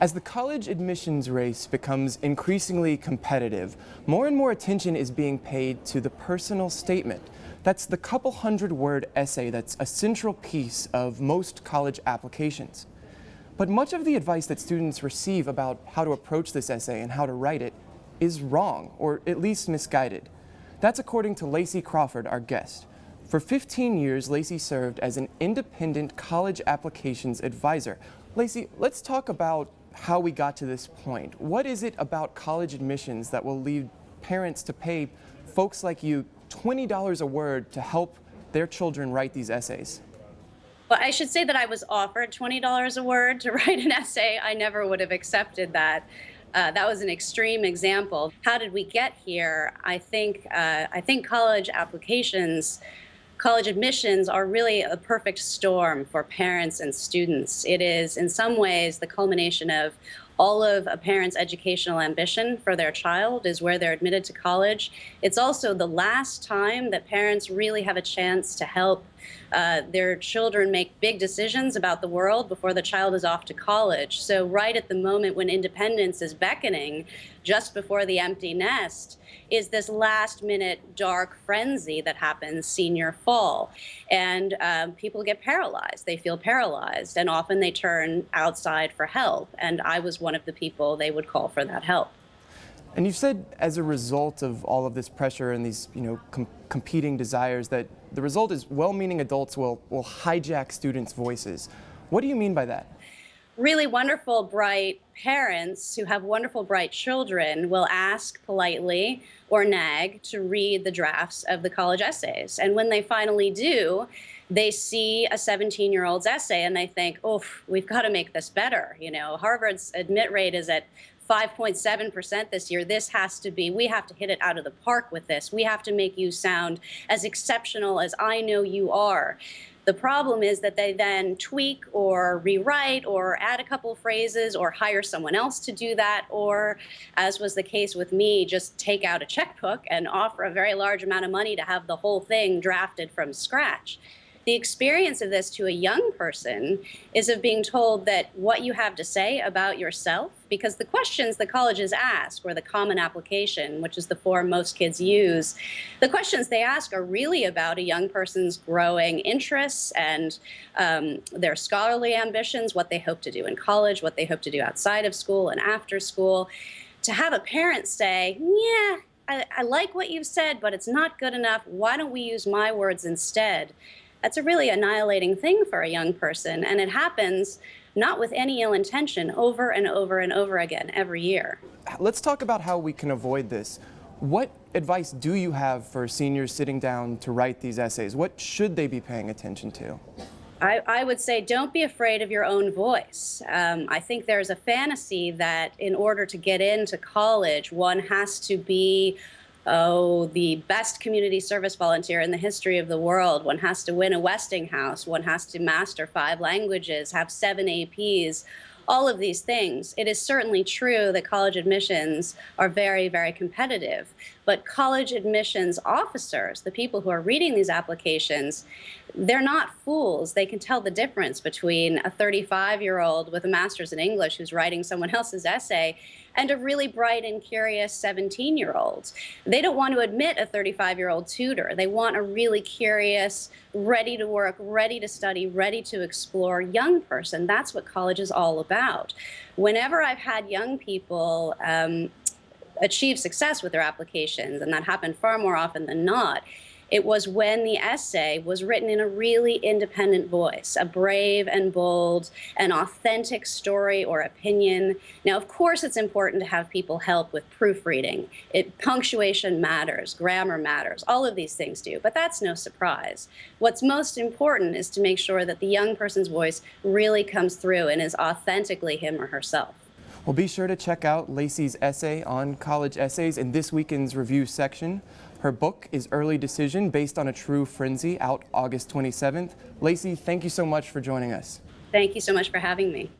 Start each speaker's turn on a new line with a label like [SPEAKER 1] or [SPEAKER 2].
[SPEAKER 1] As the college admissions race becomes increasingly competitive, more and more attention is being paid to the personal statement. That's the couple hundred-word essay that's a central piece of most college applications. But much of the advice that students receive about how to approach this essay and how to write it is wrong, or at least misguided. That's according to Lacy Crawford, our guest. For 15 years, Lacy served as an independent college applications advisor. Lacy, let's talk about how we got to this point. What is it about college admissions that will lead parents to pay folks like you $20 a word to help their children write these essays?
[SPEAKER 2] Well, I should say that I was offered $20 a word to write an essay. I never would have accepted that. That was an extreme example. How did we get here? I think college applications, college admissions are really a perfect storm for parents and students. It is, in some ways, the culmination of all of a parent's educational ambition for their child is where they're admitted to college. It's also the last time that parents really have a chance to help their children make big decisions about the world before the child is off to college. So right at the moment when independence is beckoning, just before the empty nest, is this last minute dark frenzy that happens senior fall. And people get paralyzed. They feel paralyzed, and often they turn outside for help. And I was one of the people they would call for that help.
[SPEAKER 1] And you've said as a result of all of this pressure and these, competing desires that the result is well-meaning adults will hijack students' voices. What do you mean by that?
[SPEAKER 2] Really wonderful, bright parents who have wonderful, bright children will ask politely or nag to read the drafts of the college essays. And when they finally do, they see a 17-year-old's essay and they think, oh, we've got to make this better. Harvard's admit rate is at 5.7% this year. We have to hit it out of the park with this. We have to make you sound as exceptional as I know you are. The problem is that they then tweak or rewrite or add a couple of phrases or hire someone else to do that, or, as was the case with me, just take out a checkbook and offer a very large amount of money to have the whole thing drafted from scratch. The experience of this to a young person is of being told that what you have to say about yourself, because the questions the colleges ask, or the common application, which is the form most kids use, the questions they ask are really about a young person's growing interests and their scholarly ambitions, what they hope to do in college, what they hope to do outside of school and after school. To have a parent say, yeah, I like what you've said, but it's not good enough. Why don't we use my words instead? That's a really annihilating thing for a young person, and it happens not with any ill intention over and over and over again every year.
[SPEAKER 1] Let's talk about how we can avoid this. What advice do you have for seniors sitting down to write these essays? What should they be paying attention to?
[SPEAKER 2] I would say don't be afraid of your own voice. I think there's a fantasy that in order to get into college, one has to be the best community service volunteer in the history of the world. One has to win a Westinghouse. One has to master 5 languages, have 7 APs, all of these things. It is certainly true that college admissions are very, very competitive. But college admissions officers, the people who are reading these applications, they're not fools. They can tell the difference between a 35-year-old with a master's in English who's writing someone else's essay and a really bright and curious 17-year-old. They don't want to admit a 35-year-old tutor. They want a really curious, ready to work, ready to study, ready to explore young person. That's what college is all about. Whenever I've had young people achieve success with their applications, and that happened far more often than not, it was when the essay was written in a really independent voice, a brave and bold and authentic story or opinion. Now, of course, it's important to have people help with proofreading. Punctuation matters, grammar matters, all of these things do, but that's no surprise. What's most important is to make sure that the young person's voice really comes through and is authentically him or herself.
[SPEAKER 1] Well, be sure to check out Lacy's essay on college essays in this weekend's review section. Her book is Early Decision, based on a true frenzy, out August 27th. Lacy, thank you so much for joining us.
[SPEAKER 2] Thank you so much for having me.